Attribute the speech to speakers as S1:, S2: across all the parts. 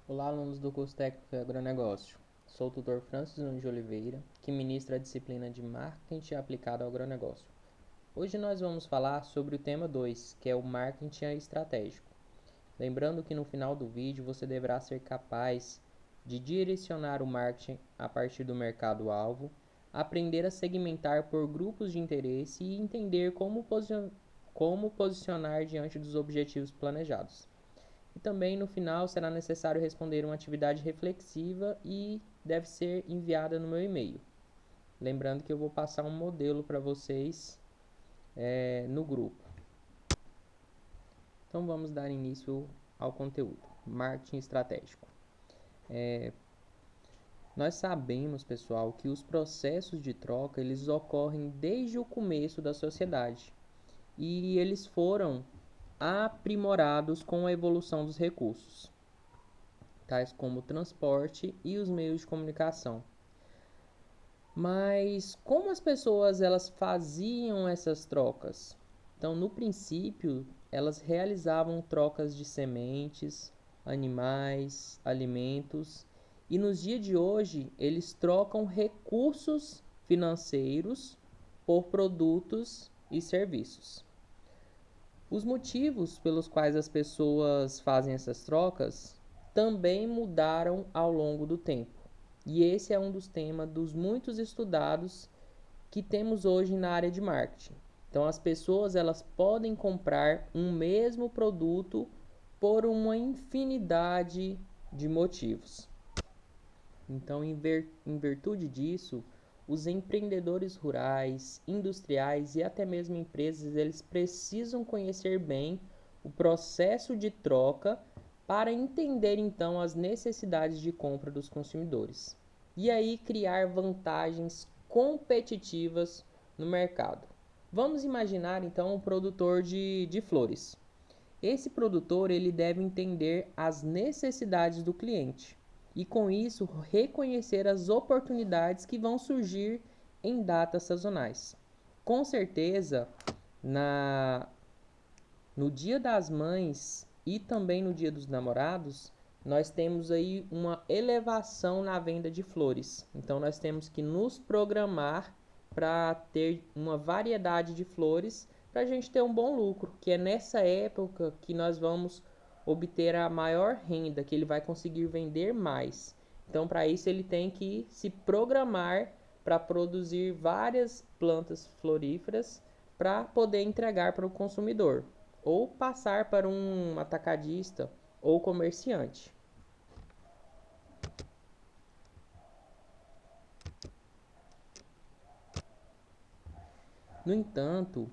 S1: Olá, alunos do curso técnico em agronegócio. Sou o tutor Francis Nunes de Oliveira, que ministra a disciplina de marketing aplicado ao agronegócio. Hoje nós vamos falar sobre o tema 2, que é o marketing estratégico. Lembrando que no final do vídeo você deverá ser capaz de direcionar o marketing a partir do mercado-alvo, aprender a segmentar por grupos de interesse e entender como posicionar diante dos objetivos planejados. E também no final será necessário responder uma atividade reflexiva e deve ser enviada no meu e-mail. Lembrando que eu vou passar um modelo para vocês no grupo. Então vamos dar início ao conteúdo. Marketing estratégico. Nós sabemos, pessoal, que os processos de troca eles ocorrem desde o começo da sociedade e eles foram aprimorados com a evolução dos recursos, tais como o transporte e os meios de comunicação. Mas como as pessoas elas faziam essas trocas? Então, no princípio, elas realizavam trocas de sementes, animais, alimentos, e nos dias de hoje eles trocam recursos financeiros por produtos e serviços. Os motivos pelos quais as pessoas fazem essas trocas também mudaram ao longo do tempo. E esse é um dos temas dos muitos estudados que temos hoje na área de marketing. Então as pessoas elas podem comprar um mesmo produto por uma infinidade de motivos. Então, em virtude disso, os empreendedores rurais, industriais e até mesmo empresas, eles precisam conhecer bem o processo de troca para entender então as necessidades de compra dos consumidores. E aí criar vantagens competitivas no mercado. Vamos imaginar então um produtor de flores. Esse produtor ele deve entender as necessidades do cliente e com isso reconhecer as oportunidades que vão surgir em datas sazonais. Com certeza, no Dia das Mães e também no Dia dos Namorados, nós temos aí uma elevação na venda de flores. Então nós temos que nos programar para ter uma variedade de flores para a gente ter um bom lucro, que é nessa época que nós vamos obter a maior renda, que ele vai conseguir vender mais. Então, para isso, ele tem que se programar para produzir várias plantas floríferas para poder entregar para o consumidor ou passar para um atacadista ou comerciante. No entanto,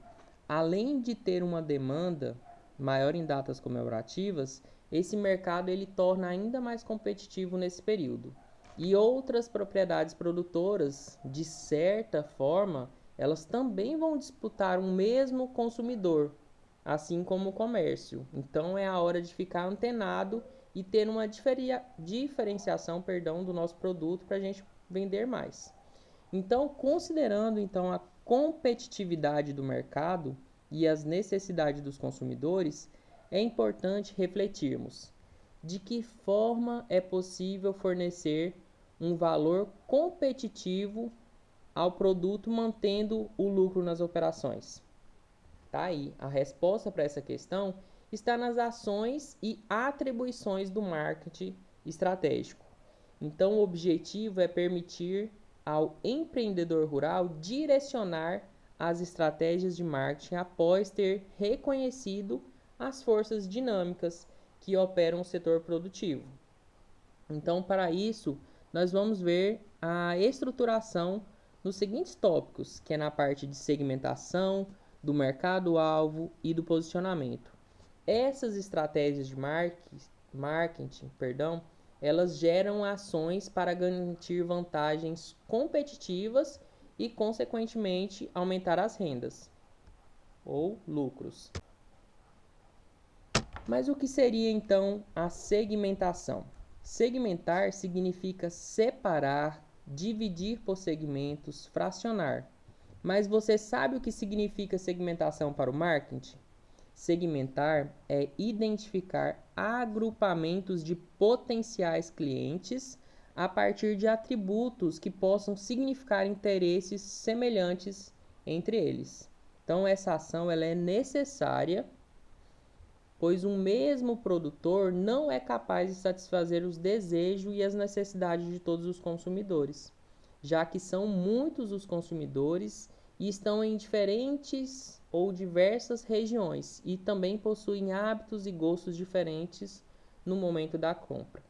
S1: além de ter uma demanda maior em datas comemorativas, esse mercado ele torna ainda mais competitivo nesse período. E outras propriedades produtoras, de certa forma, elas também vão disputar um mesmo consumidor, assim como o comércio. Então é a hora de ficar antenado e ter uma diferenciação, do nosso produto para a gente vender mais. Então, considerando então a competitividade do mercado e as necessidades dos consumidores, é importante refletirmos de que forma é possível fornecer um valor competitivo ao produto mantendo o lucro nas operações. Tá aí, a resposta para essa questão está nas ações e atribuições do marketing estratégico. Então, o objetivo é permitir ao empreendedor rural direcionar as estratégias de marketing após ter reconhecido as forças dinâmicas que operam o setor produtivo. Então, para isso, nós vamos ver a estruturação nos seguintes tópicos, que é na parte de segmentação, do mercado-alvo e do posicionamento. Essas estratégias de marketing, elas geram ações para garantir vantagens competitivas e, consequentemente, aumentar as rendas ou lucros. Mas o que seria então a segmentação? Segmentar significa separar, dividir por segmentos, fracionar. Mas você sabe o que significa segmentação para o marketing? Segmentar é identificar agrupamentos de potenciais clientes a partir de atributos que possam significar interesses semelhantes entre eles. Então, essa ação ela é necessária, pois um mesmo produtor não é capaz de satisfazer os desejos e as necessidades de todos os consumidores, já que são muitos os consumidores e estão em diferentes ou diversas regiões e também possuem hábitos e gostos diferentes no momento da compra.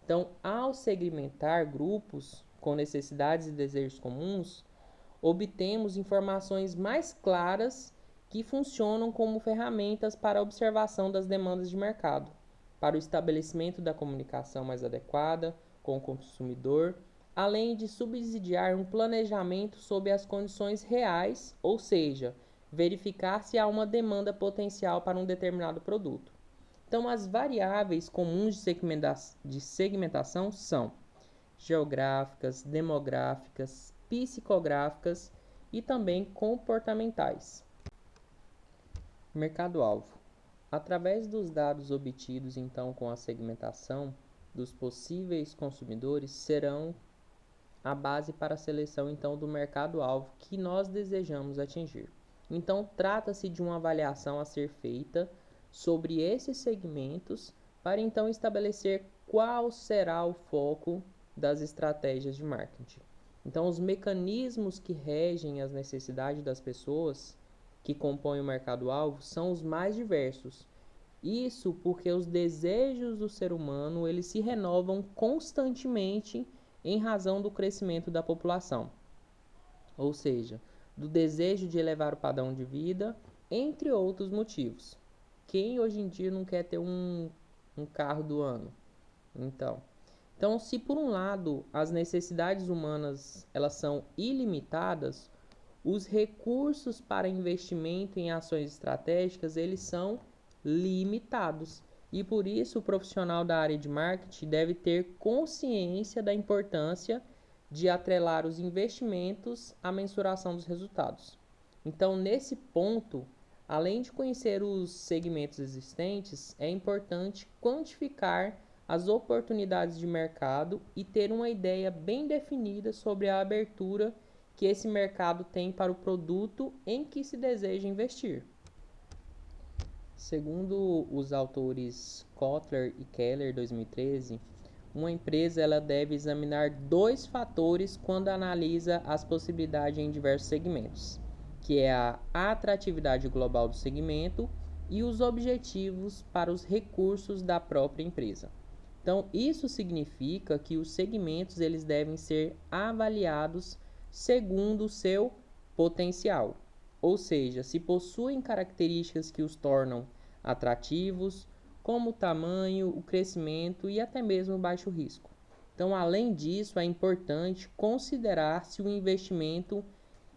S1: Então, ao segmentar grupos com necessidades e desejos comuns, obtemos informações mais claras que funcionam como ferramentas para a observação das demandas de mercado, para o estabelecimento da comunicação mais adequada com o consumidor, além de subsidiar um planejamento sob as condições reais, ou seja, verificar se há uma demanda potencial para um determinado produto. Então, as variáveis comuns de segmentação são geográficas, demográficas, psicográficas e também comportamentais. Mercado-alvo. Através dos dados obtidos então com a segmentação dos possíveis consumidores serão a base para a seleção então do mercado-alvo que nós desejamos atingir. Então trata-se de uma avaliação a ser feita sobre esses segmentos para então estabelecer qual será o foco das estratégias de marketing. Então, os mecanismos que regem as necessidades das pessoas que compõem o mercado-alvo são os mais diversos. Isso porque os desejos do ser humano eles se renovam constantemente em razão do crescimento da população. Ou seja, do desejo de elevar o padrão de vida, entre outros motivos. Quem hoje em dia não quer ter um carro do ano? Então, se por um lado as necessidades humanas elas são ilimitadas, os recursos para investimento em ações estratégicas eles são limitados. E por isso o profissional da área de marketing deve ter consciência da importância de atrelar os investimentos à mensuração dos resultados. Então, nesse ponto, além de conhecer os segmentos existentes, é importante quantificar as oportunidades de mercado e ter uma ideia bem definida sobre a abertura que esse mercado tem para o produto em que se deseja investir. Segundo os autores Kotler e Keller, 2013, uma empresa ela deve examinar 2 fatores quando analisa as possibilidades em diversos segmentos, que é a atratividade global do segmento e os objetivos para os recursos da própria empresa. Então, isso significa que os segmentos eles devem ser avaliados segundo o seu potencial, ou seja, se possuem características que os tornam atrativos, como o tamanho, o crescimento e até mesmo o baixo risco. Então, além disso, é importante considerar se o investimento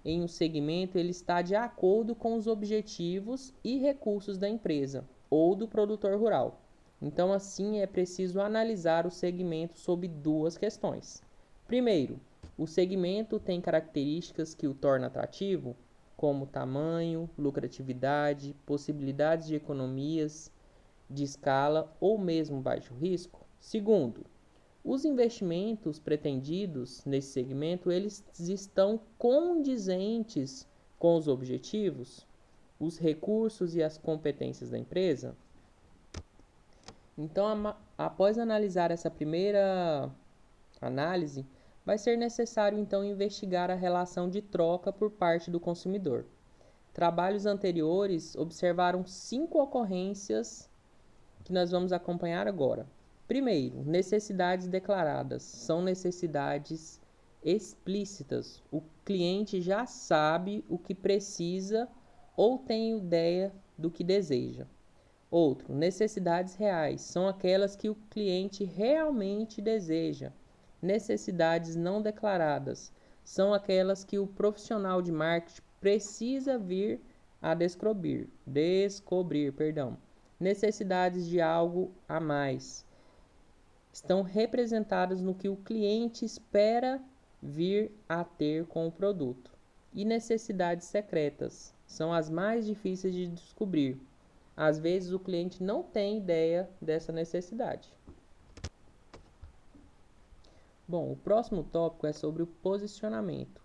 S1: em um segmento ele está de acordo com os objetivos e recursos da empresa ou do produtor rural. Então, assim, é preciso analisar o segmento sob 2 questões. Primeiro, o segmento tem características que o tornam atrativo, como tamanho, lucratividade, possibilidades de economias de escala ou mesmo baixo risco. Segundo, os investimentos pretendidos nesse segmento eles estão condizentes com os objetivos, os recursos e as competências da empresa. Então, após analisar essa primeira análise, vai ser necessário então investigar a relação de troca por parte do consumidor. Trabalhos anteriores observaram 5 ocorrências que nós vamos acompanhar agora. Primeiro, necessidades declaradas. São necessidades explícitas. O cliente já sabe o que precisa ou tem ideia do que deseja. Outro, necessidades reais. São aquelas que o cliente realmente deseja. Necessidades não declaradas. São aquelas que o profissional de marketing precisa vir a descobrir. Necessidades de algo a mais. Estão representadas no que o cliente espera vir a ter com o produto. E necessidades secretas. São as mais difíceis de descobrir. Às vezes o cliente não tem ideia dessa necessidade. Bom, o próximo tópico é sobre o posicionamento.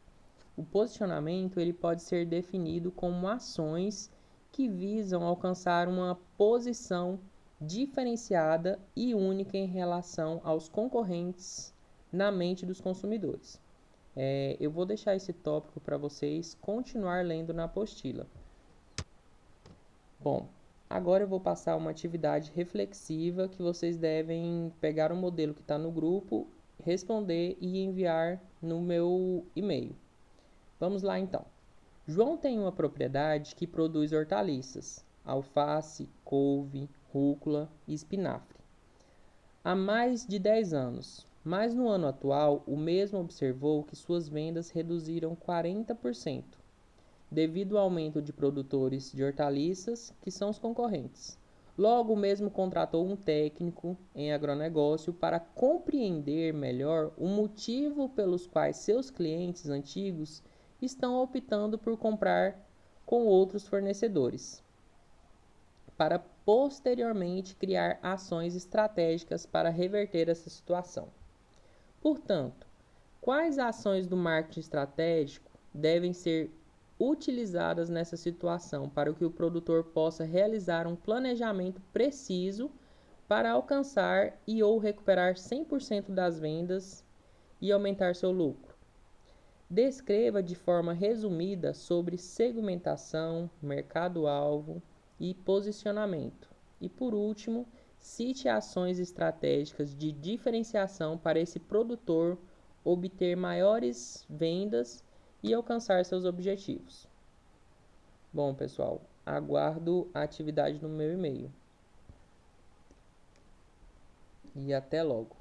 S1: O posicionamento ele pode ser definido como ações que visam alcançar uma posição diferenciada e única em relação aos concorrentes na mente dos consumidores. Eu vou deixar esse tópico para vocês continuar lendo na apostila. Bom, agora eu vou passar uma atividade reflexiva que vocês devem pegar o modelo que está no grupo, responder e enviar no meu e-mail. Vamos lá então. João tem uma propriedade que produz hortaliças, alface, couve, rúcula e espinafre, há mais de 10 anos, mas no ano atual o mesmo observou que suas vendas reduziram 40%, devido ao aumento de produtores de hortaliças, que são os concorrentes. Logo, o mesmo contratou um técnico em agronegócio para compreender melhor o motivo pelos quais seus clientes antigos estão optando por comprar com outros fornecedores, para posteriormente criar ações estratégicas para reverter essa situação. Portanto, quais ações do marketing estratégico devem ser utilizadas nessa situação para que o produtor possa realizar um planejamento preciso para alcançar e ou recuperar 100% das vendas e aumentar seu lucro? Descreva de forma resumida sobre segmentação, mercado-alvo e posicionamento. E por último, cite ações estratégicas de diferenciação para esse produtor obter maiores vendas e alcançar seus objetivos. Bom, pessoal, aguardo a atividade no meu e-mail. E até logo.